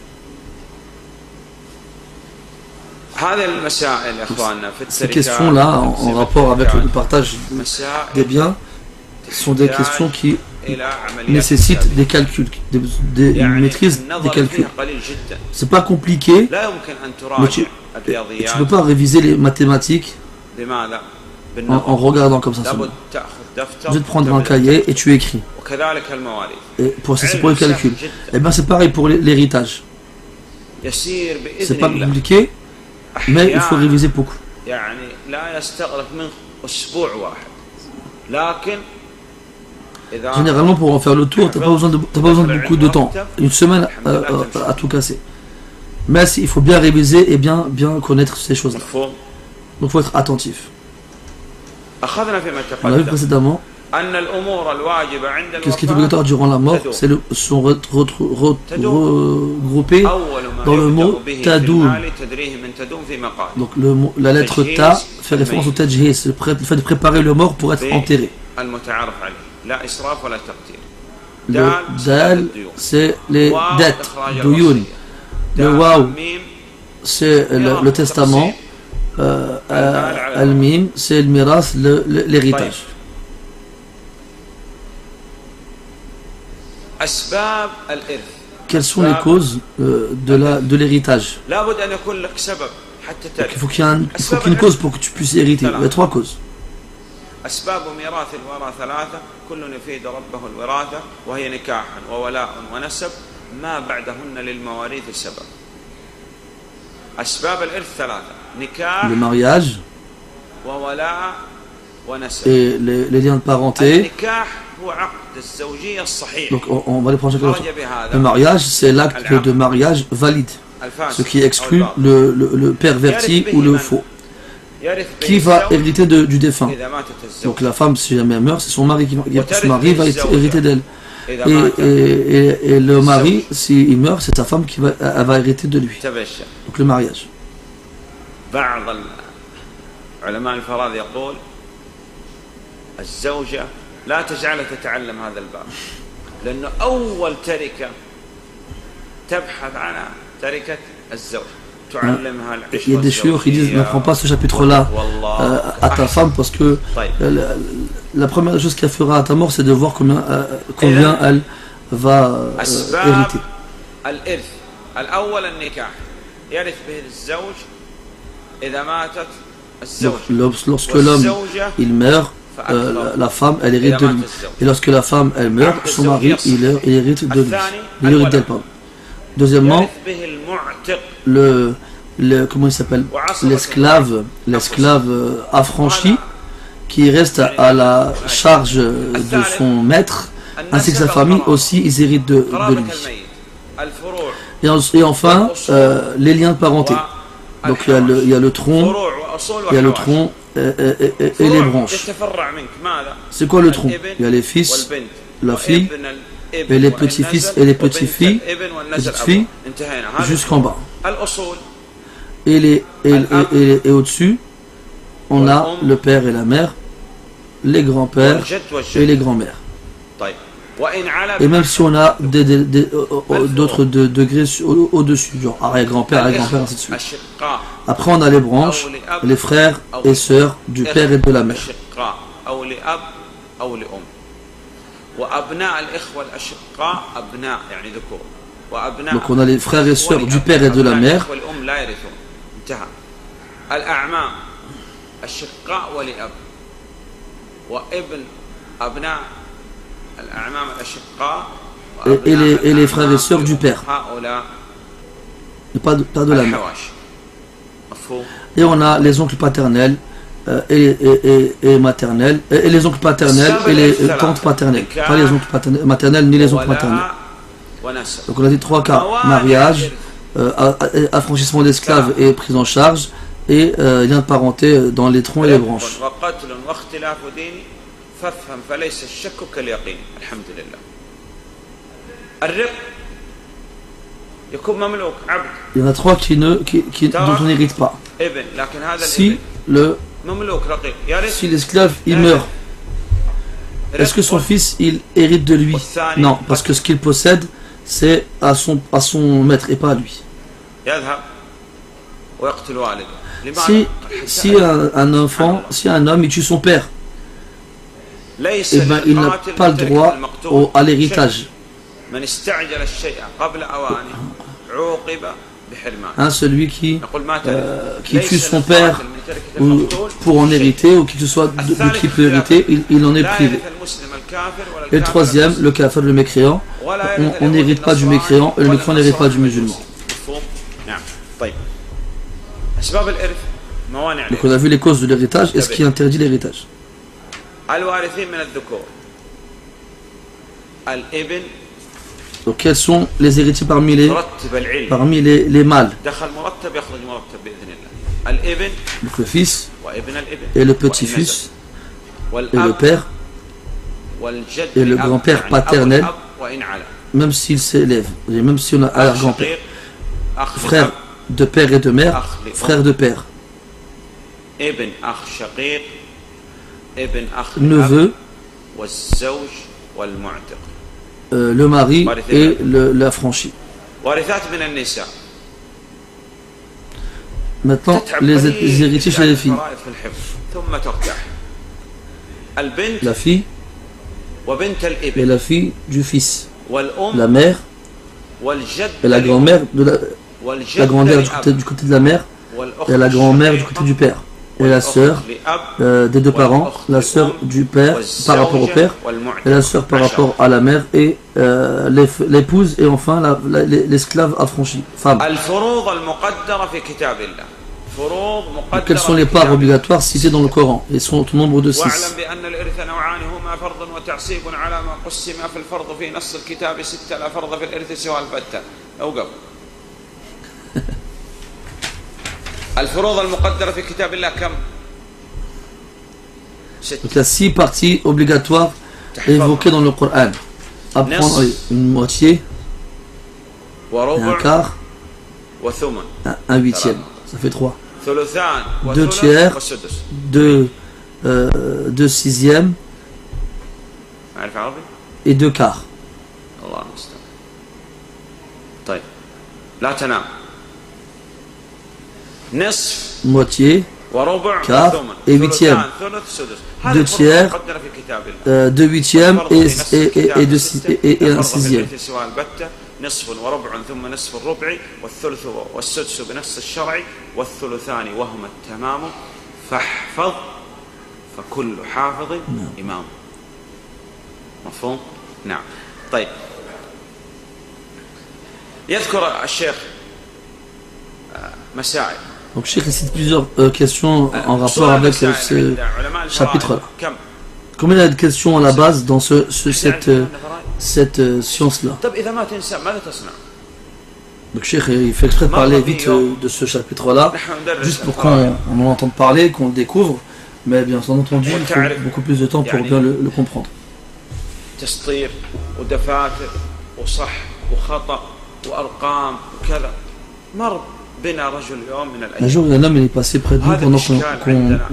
[SPEAKER 1] Ces questions-là, en rapport avec le partage des biens, sont des questions qui nécessitent des calculs, une maîtrise des calculs. C'est pas compliqué, mais tu ne peux pas réviser les mathématiques en regardant comme ça seulement. Tu vas te prendre un cahier et tu écris. Et c'est pour les calculs. Et bien c'est pareil pour l'héritage. C'est pas compliqué, mais il faut réviser beaucoup. Généralement, pour en faire le tour, tu n'as pas besoin de beaucoup de temps. Une semaine à tout casser. Mais il faut bien réviser et bien connaître ces choses-là. Donc il faut être attentif. On a vu précédemment que ce qui est obligatoire durant la mort, c'est sont regroupés dans le mot tadoum. Donc la lettre ta fait référence au tajhis, c'est le fait de préparer le mort pour être enterré. Le dal, c'est les dettes, douyoun. Le waw, c'est le testament. Al-mim, c'est le miras, l'héritage. Quelles sont les causes de l'héritage? Il faut qu'il y ait une cause pour que tu puisses hériter. Il y a trois causes. أسباب ميراث الوراثة ثلاثة كل يفيد ربه الوراثة وهي نكاح وولاء ونسب ما بعدهن للمواريث سبب. أسباب الإرث ثلاثة نكاح. Le mariage,
[SPEAKER 2] et les liens de parenté. Donc on va les prendre chacun. Le mariage, c'est l'acte de mariage valide, ce qui exclut le perverti ou le faux, qui va hériter du défunt. Donc la femme, si jamais elle meurt, c'est son mari son mari va hériter d'elle. Et le mari, s'il meurt, c'est sa femme qui va hériter de lui. Donc le mariage.
[SPEAKER 1] لا تجعلها تتعلم هذا الباب لأنه أول تركة تبحث عنها تركة الزوج تعلمها العشرة.
[SPEAKER 2] Il y a des chouïrs qui disent n'apprends pas ce chapitre-là à ta femme parce que la première chose qu'elle fera à ta mort c'est de voir combien elle va hériter.
[SPEAKER 1] الإرث الأول النكاح يرث به الزوج إذا ماتت الزوج.
[SPEAKER 2] Lorsque l'homme il meurt, la femme elle hérite de lui, et lorsque la femme elle meurt, son mari il hérite de lui, il hérite d'elle. Deuxièmement, comment il s'appelle, l'esclave affranchi qui reste à la charge de son maître ainsi que sa famille aussi, ils héritent de lui. Et enfin les liens de parenté. Donc il y a le tronc, et les branches. C'est quoi le tronc? Il y a les fils, la fille, et les petits-fils et les petites-filles jusqu'en bas. Et au-dessus, on a le père et la mère, les grands-pères et les grands-mères. Et même si on a d'autres degrés au-dessus, genre arrière-grand-père, arrière-grand-père, ainsi de suite. Après on a les branches, les frères et sœurs du père et de la mère. Donc on a les frères et sœurs du père et de la mère. Et les frères et sœurs du père, et pas de la mère. Et on a les oncles paternels et maternels, et les oncles paternels et les tantes paternelles, pas les oncles maternels ni les oncles maternels. Donc on a dit trois cas: mariage, affranchissement d'esclaves et prise en charge, et lien de parenté dans les troncs et les branches.
[SPEAKER 1] فافهم فليس الشك كاليقين الحمد لله. الرق يكون مملوك عبد.
[SPEAKER 2] Il y en a trois dont on n'hérite pas. Si l'esclave il meurt, est-ce que son fils il hérite de lui? Non, parce que ce qu'il possède c'est à son maître et pas à lui. Si un homme il tue son père, eh ben, il n'a pas le droit à l'héritage. Celui qui tue son père pour en hériter, ou qui que ce soit de qui peut hériter, il en est privé. Et le troisième, le kafir, le mécréant, on n'hérite pas du mécréant, et le mécréant n'hérite pas du musulman. Donc on a vu les causes de l'héritage et ce qui interdit l'héritage. Donc quels sont les héritiers parmi les mâles? Donc le fils et le petit-fils et le père et le grand-père paternel, même s'il s'élève, et même si on a un grand-père, frère de père et de mère, frère de père, neveu, le mari et l'affranchi. Maintenant, les héritiers chez les filles. La fille et la fille du fils. La mère et la grand-mère du côté de la mère et la grand-mère du côté du père. Et la sœur des deux parents, la sœur du père par rapport au père, et la sœur par rapport à la mère, et l'épouse, et enfin l'esclave affranchi, femme. quelles sont les parts obligatoires citées dans le Coran et sont au nombre de 6. Donc il y a 6 parties obligatoires évoquées dans le Coran. Apprendre une moitié, un quart, un huitième. Ça fait 3. 2 tiers, 2 sixièmes et 2 quarts. Moitié, quart et huitième. 2 tiers, 2 huitièmes et un sixième.
[SPEAKER 1] نصف وربع ثم نصف الربع والثلث والسدس بنص الشرع والثلثان وهما التمام فاحفظ فكل حافظ إمام. مفهوم؟ نعم. طيب يذكر الشيخ مسائل.
[SPEAKER 2] Donc Cheikh cite plusieurs questions en rapport avec ce chapitre-là. Combien il y a de questions à la base dans cette science-là? Donc Cheikh il fait exprès de parler vite de ce chapitre-là, juste pour qu'on en entende parler, qu'on le découvre, mais bien entendu il faut beaucoup plus de temps pour bien le comprendre. Un jour, un homme est passé près de nous pendant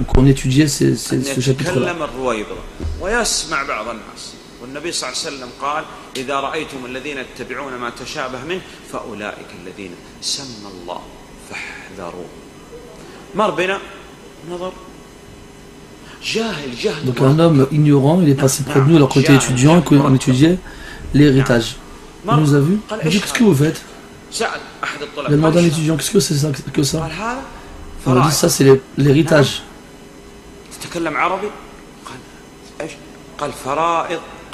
[SPEAKER 2] qu'on étudiait ce chapitre-là.
[SPEAKER 1] والنبي صلى الله عليه وسلم قال إذا رأيتم الذين يتبعون ما تشابه منه فأولئك الذين سمى الله فاحذروا. مر بنا نظر جاهل.
[SPEAKER 2] Donc un homme ignorant, il est passé près de nous alors qu'on était étudiant et qu'on étudiait l'héritage. Il nous a vu, il a dit qu'est-ce que vous faites? Il a demandé à un étudiant qu'est-ce que c'est ça, que ça? On a dit ça c'est l'héritage.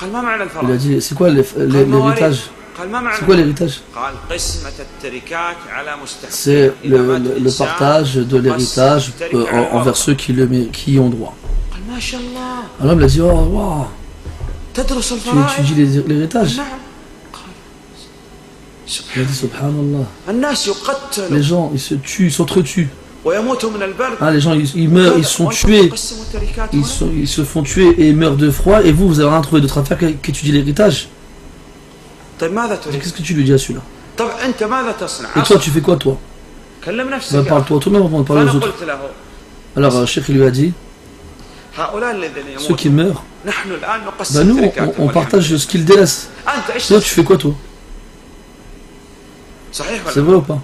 [SPEAKER 2] Il a dit c'est quoi l'héritage? C'est quoi l'héritage? C'est le partage de l'héritage envers ceux qui y ont droit. Alors il a dit oh wow, tu étudies l'héritage? Il a dit subhanallah, les gens ils se tuent, ils s'entretuent. Ah, les gens ils meurent, ils sont tués, ils se font tuer et ils meurent de froid, et vous avez rien trouvé d'autre à faire qu'étudier l'héritage. Qu'est-ce que tu lui dis à celui-là? Et toi tu fais quoi toi? Parle-toi toi-même avant de parler aux autres. Alors Cheikh lui a dit ceux qui meurent, nous on partage ce qu'ils délaissent. Toi tu fais quoi toi? C'est vrai ou pas?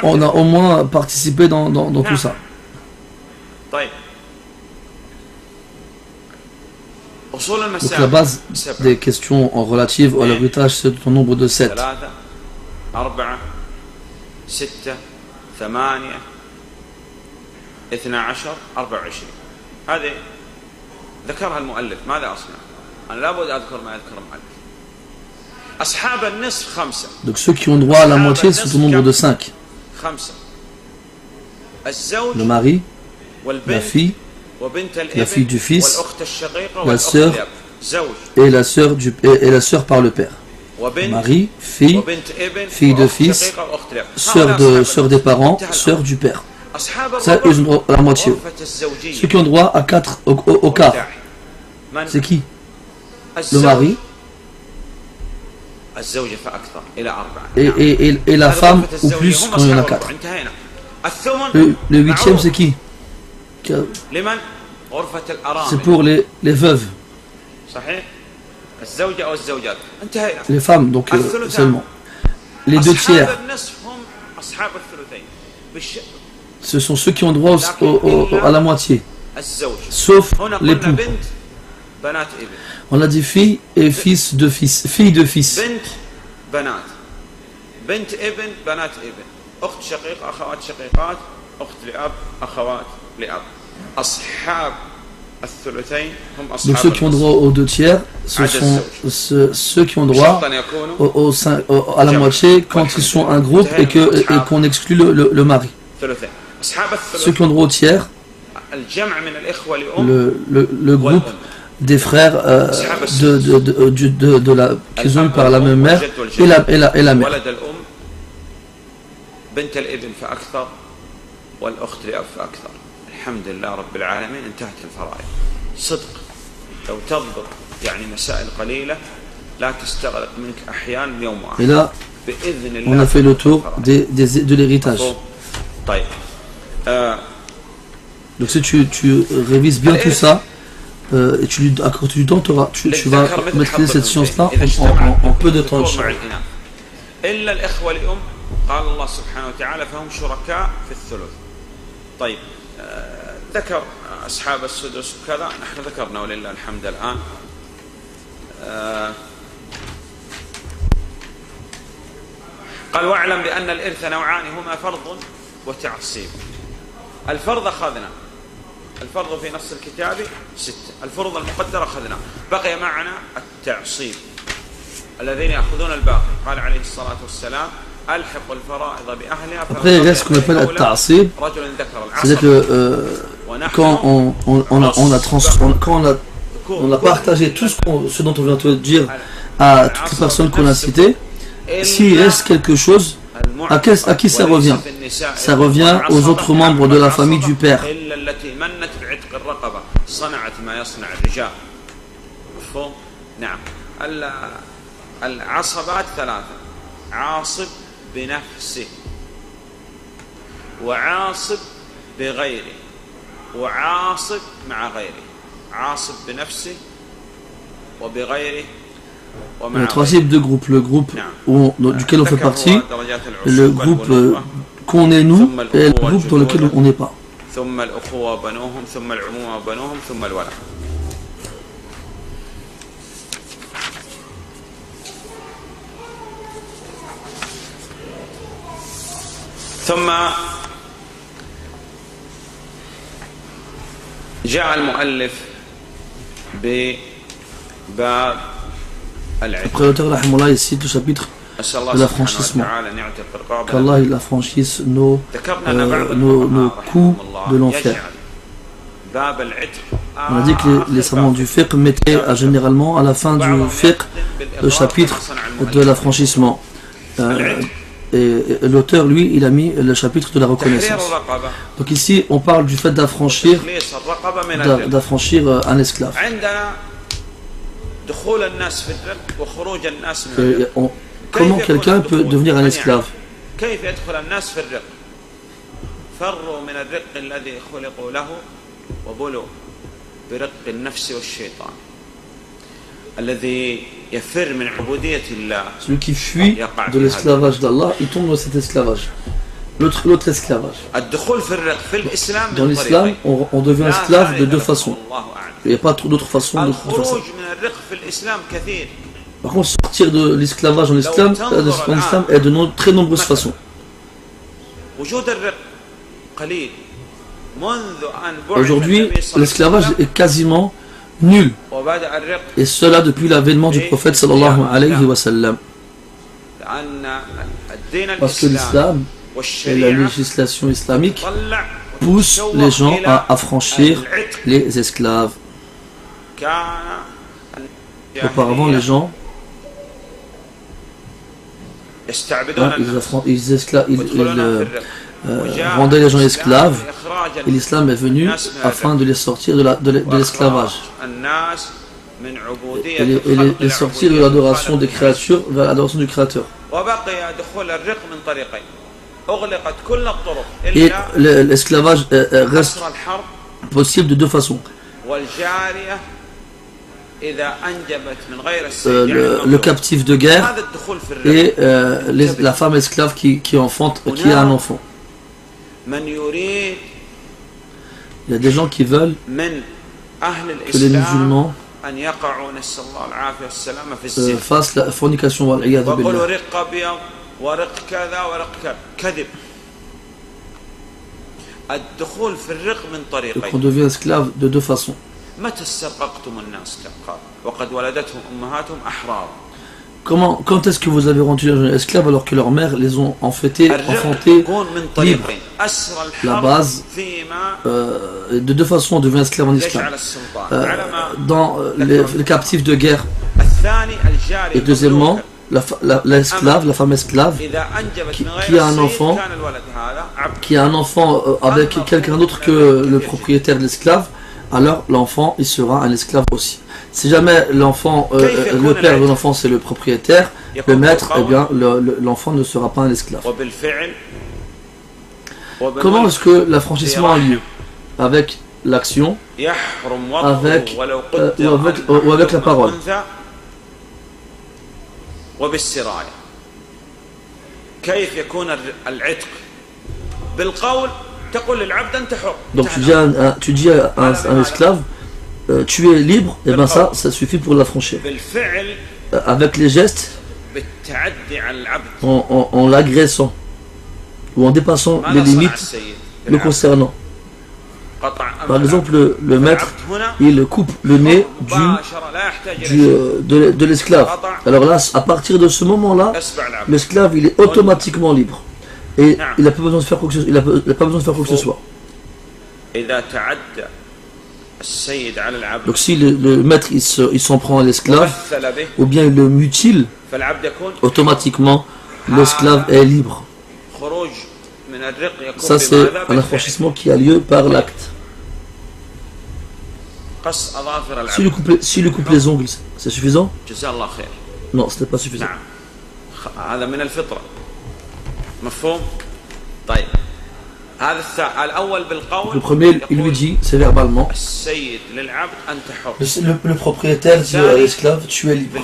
[SPEAKER 2] On a au moins participé dans tout ça. Donc la base des questions relatives à l'héritage, c'est au nombre de 7. Donc ceux qui ont droit à la moitié sont au nombre de 5. Le mari, la fille du fils, la sœur et la sœur par le père. Mari, fille de fils, sœur des parents, sœur du père. Ça, ils ont droit à la moitié. Ceux qui ont droit à 4 au quart, c'est qui? Le mari et la femme, ou plus quand il y en a 4. Le huitième c'est qui? C'est pour les veuves, les femmes, donc seulement. Les 2 tiers, ce sont ceux qui ont droit à la moitié, sauf l'époux. On a dit fille et fils de fils, fille de fils. Donc ceux qui ont droit aux 2 tiers, ce sont ceux qui ont droit à la moitié quand ils sont un groupe et qu'on exclut le mari. Ceux qui ont droit au tiers, le groupe des frères qu'ils ont eu par la même mère et la mère.
[SPEAKER 1] بنت الابن فأكثر والأخت لأب فأكثر. الحمد لله رب العالمين انتهت الفرائض. صدق لو تضبط يعني مسائل قليلة لا تستغرق منك أحيانا يوم واحد.
[SPEAKER 2] Et là, on a fait le tour de l'héritage.
[SPEAKER 1] طيب.
[SPEAKER 2] Donc si tu révises bien tout ça et tu lui accordes du temps, tu vas maîtriser cette science-là en peu de temps.
[SPEAKER 1] إلا الإخوة الأم قال الله سبحانه وتعالى فهم شركاء في الثلث. طيب ذكر أصحاب السدس وكذا، نحن ذكرنا ولله الحمد الآن. قال واعلم بأن الإرث نوعان هما فرض وتعصيب. الفرض أخذنا، الفرض في نص الكتاب 6، الفروض المقدرة أخذنا، بقي معنا التعصيب الذين يأخذون الباقي. قال عليه الصلاة والسلام ألحق الفرائض بأهلها.
[SPEAKER 2] Après, il reste ce qu'on appelle le ta'asib. C'est-à-dire que quand on a partagé tout ce dont on vient de dire à toutes les personnes qu'on a citées, s'il reste quelque chose, à qui ça revient? Ça revient aux autres membres de la famille du père.
[SPEAKER 1] العصبات ثلاثة: عاصب بنفسه، وعاصب بغيره، وعاصب مع غيره. عاصب بنفسه وبغيره ومع غيره.
[SPEAKER 2] Le troisième de groupe, le groupe duquel on fait partie, le groupe qu'on est nous et le groupe dans lequel on n'est pas.
[SPEAKER 1] ثم الأخوة بنوهم، ثم العمومة بنوهم، ثم الولد. ثم جاء المؤلف بباب العتق.
[SPEAKER 2] Après l'auteur rahimahullah il cite le chapitre de l'affranchissement, qu'Allah il affranchisse nos coups de l'enfer. On a dit que les savants du fiqh mettaient généralement à la fin du fiqh le chapitre de l'affranchissement. Et l'auteur, lui, il a mis le chapitre de la reconnaissance. Donc ici, on parle du fait d'affranchir un esclave. Comment quelqu'un peut devenir un esclave? Celui qui fuit de l'esclavage d'Allah, il tombe dans cet esclavage. L'autre esclavage. Dans l'islam, on devient esclave de deux façons. Il n'y a pas d'autres façons de faire ça. Par contre, sortir de l'esclavage en islam est de très nombreuses façons. Aujourd'hui, l'esclavage est quasiment nul. Et cela depuis l'avènement du prophète sallallahu alayhi wa sallam. Parce que l'islam et la législation islamique poussent les gens à affranchir les esclaves. Auparavant, les gens rendaient les gens esclaves, et l'islam est venu afin de les sortir de l'esclavage et les sortir de l'adoration des créatures vers l'adoration du Créateur. Et l'esclavage reste possible de deux façons. Le captif de guerre et la femme esclave qui enfante, qui a un enfant. Il y a des gens qui veulent que les musulmans fassent la fornication. Donc on devient esclave de deux quand est-ce que vous avez rendu les jeunes esclaves alors que leurs mères les ont enfantés libres? La base, de deux façons on devient esclave en islam. Dans les captifs de guerre. Et deuxièmement, l'esclave, la femme esclave, qui a un enfant avec quelqu'un d'autre que le propriétaire de l'esclave, alors l'enfant il sera un esclave aussi. Si jamais l'enfant, le père de l'enfant c'est le propriétaire, le maître, eh bien l'enfant ne sera pas un esclave. Comment est-ce que l'affranchissement a lieu? Avec l'action, avec la parole. Donc tu dis à un esclave, tu es libre, et bien ça suffit pour l'affranchir. Avec les gestes, en l'agressant ou en dépassant les limites le concernant. Par exemple, le maître, il coupe le nez de l'esclave. Alors là, à partir de ce moment-là, l'esclave, il est automatiquement libre. Et il n'a pas besoin de faire quoi que ce soit. Donc si le maître, il s'en prend à l'esclave, ou bien il le mutile, automatiquement, l'esclave est libre. Ça, c'est un affranchissement qui a lieu par l'acte. Si le coupe les ongles, c'est suffisant? Non, ce n'est pas suffisant. Le premier, il lui dit, c'est verbalement, le propriétaire dit à l'esclave, tu es libre.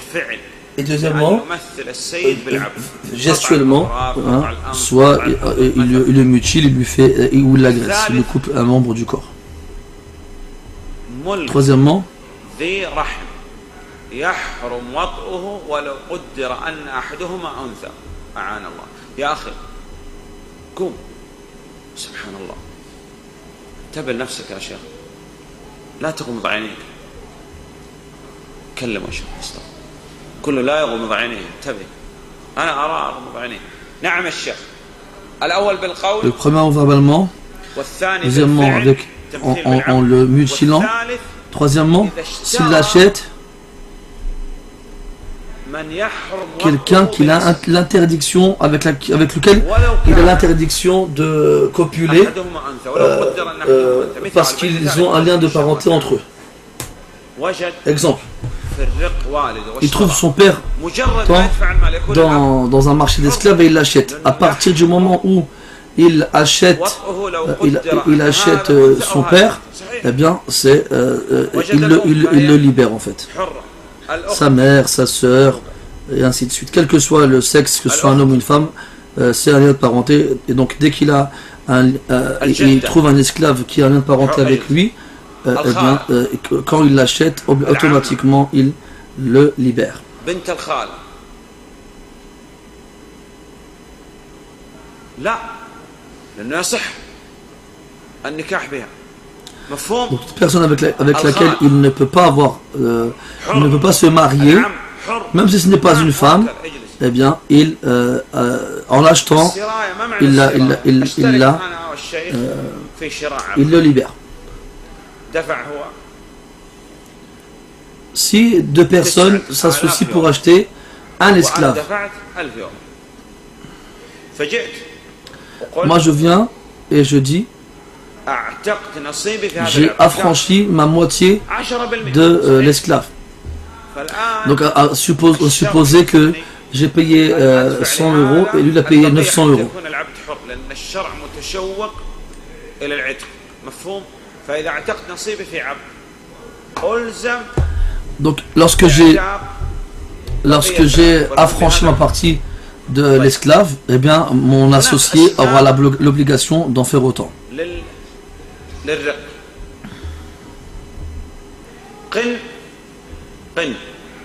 [SPEAKER 2] Et deuxièmement, gestuellement, soit il le mutile, il lui fait, ou il l'agresse, il lui coupe un membre du corps. Troisièmement,
[SPEAKER 1] سبحان الله انتبه لنفسك يا شيخ لا تغمض عينيك كلم يا شيخ مصطفى كله لا يغمض عينيه انتبه انا ارى اغمض عينيه نعم الشيخ الاول بالقول
[SPEAKER 2] le premier verbalement, deuxièmement avec en le mutilant, troisièmement s'il l'achète quelqu'un qui a l'interdiction avec lequel il a l'interdiction de copuler parce qu'ils ont un lien de parenté entre eux. Exemple, il trouve son père dans un marché d'esclaves et il l'achète. À partir du moment où il achète son père, eh bien il le libère en fait. Sa mère, sa sœur, et ainsi de suite. Quel que soit le sexe, que ce soit un homme ou une femme, c'est un lien de parenté. Et donc, dès qu'il a il trouve un esclave qui a un lien de parenté avec lui, eh bien, quand il l'achète, automatiquement, il le libère. Donc, toute personne avec laquelle il ne peut pas avoir, il ne peut pas se marier, même si ce n'est pas une femme, eh bien, en l'achetant, il le libère. Si deux personnes s'associent pour acheter un esclave, moi je viens et je dis, j'ai affranchi ma moitié de l'esclave. Donc supposer que j'ai payé 100 € et lui il a payé 900 €. Donc lorsque j'ai affranchi ma partie de l'esclave, eh bien mon associé aura l'obligation d'en faire autant.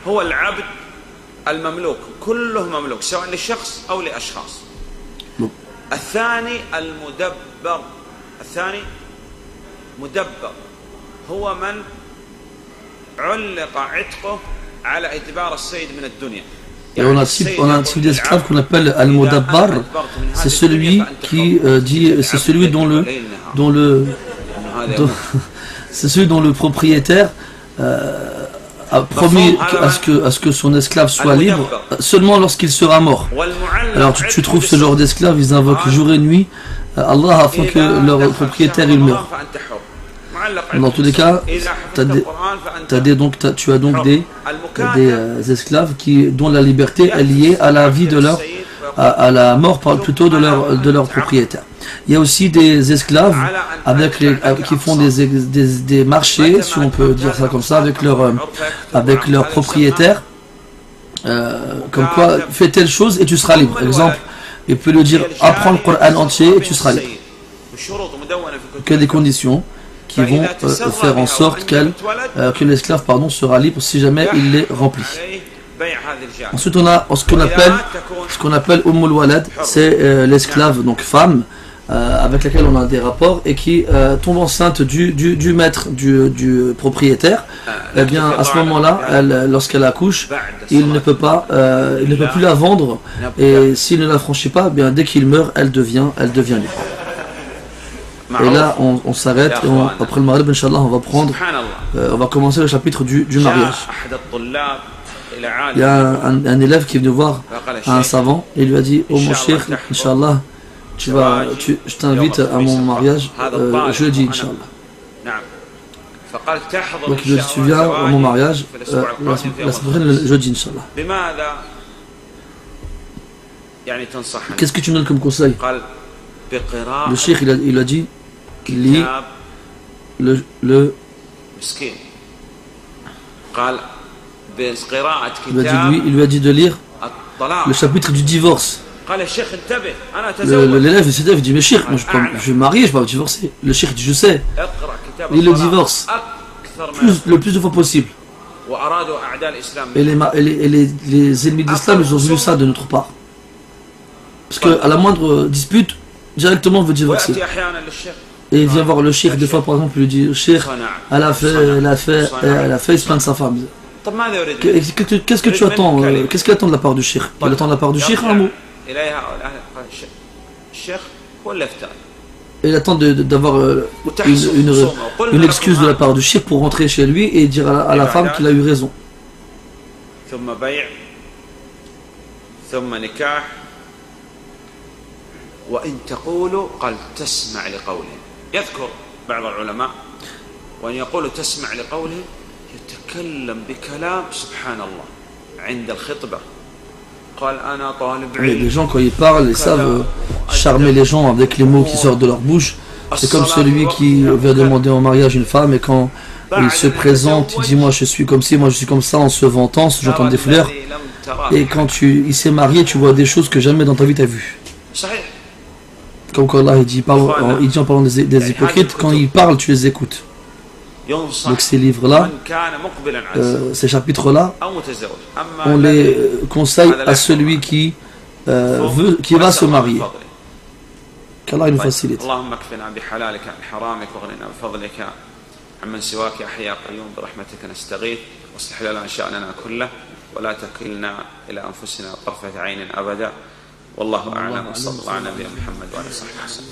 [SPEAKER 1] هو العبد المملوك كله مملوك سواء لشخص أو لأشخاص. الثاني المدبر، الثاني مدبر هو من علق عتقه على اعتبار السيد من الدنيا.
[SPEAKER 2] Et on a un type d'esclave qu'on appelle al-mudabbar. C'est celui qui c'est celui dont le propriétaire a promis à ce que son esclave soit libre seulement lorsqu'il sera mort. Alors tu trouves ce genre d'esclaves, ils invoquent jour et nuit Allah afin que leur propriétaire il meure. Dans tous les cas, tu as donc des esclaves dont la liberté est liée à la vie à la mort plutôt de leur propriétaire. Il y a aussi des esclaves qui font des marchés, si on peut dire ça comme ça, avec leur propriétaire, comme quoi fais telle chose et tu seras libre. Exemple, il peut lui dire apprends le Coran entier et tu seras libre. Quelles des conditions qui vont faire en sorte que l'esclave sera libre si jamais il les remplit. Ensuite on a ce qu'on appelle Ummul Walad, c'est l'esclave, donc femme, avec laquelle on a des rapports et qui tombe enceinte du maître, du propriétaire. Eh bien à ce moment-là, lorsqu'elle accouche, il ne peut plus la vendre, et s'il ne la franchit pas, bien dès qu'il meurt, elle devient libre. Et là on s'arrête, et après le Maghrib, Inch'Allah, on va commencer le chapitre du mariage. Il y a un élève qui est venu voir un savant et il lui a dit: oh mon cheikh, Inch'Allah, je t'invite à mon mariage jeudi, Inch'Allah. Donc il lui a dit: tu viens à mon mariage la semaine prochaine, le jeudi, Inch'Allah. Qu'est-ce que tu me donnes comme conseil? Le cheikh il a dit: lis il lui a dit de lire le chapitre du divorce. L'élève il dit: mais cheikh, moi je vais me marier, je ne vais pas me divorcer. Le cheikh dit: je sais, lis le divorce le plus de fois possible. Et les ennemis de l'islam, ils ont voulu ça de notre part, parce qu'à la moindre dispute, directement on veut divorcer. Et il vient voir le cheikh, des fois par exemple, il lui dit: cheikh, elle a fait, il se plaint de sa femme. Qu'est-ce que tu attends? Qu'est-ce qu'il attend de la part du cheikh? Il attend de la part du cheikh un mot. Et il attend d'avoir une excuse de la part du cheikh pour rentrer chez lui et dire à la femme qu'il a eu raison.
[SPEAKER 1] وإن تقول قال تسمع لقوله. يذكر بعض العلماء وأن يقول تسمع لقوله يتكلم بكلام سبحان الله عند الخطبة. قال أنا طالب علم.
[SPEAKER 2] Les gens, quand ils parlent, ils savent charmer les gens avec les mots qui sortent de leur bouche. C'est comme celui qui vient demander en mariage une femme, et quand il se présente, il dit: moi je suis comme ci, moi je suis comme ça, en se vantant, se jetant des fleurs. Et quand il s'est marié, tu vois des choses que jamais dans ta vie tu as vues. Comme Allah il dit en parlant des hypocrites, quand ils parlent, tu les écoutes. Donc ces livres-là, ces chapitres-là, on les conseille à celui qui va se marier. Qu'Allah nous facilite.
[SPEAKER 1] عمن سواك يا حي يا قيوم برحمتك نستغيث واصلح لنا شأننا كله ولا تكلنا إلى أنفسنا طرفة عين أبدا والله أعلم. وصلى الله على نبينا محمد وعلى آله وصحبه وسلم.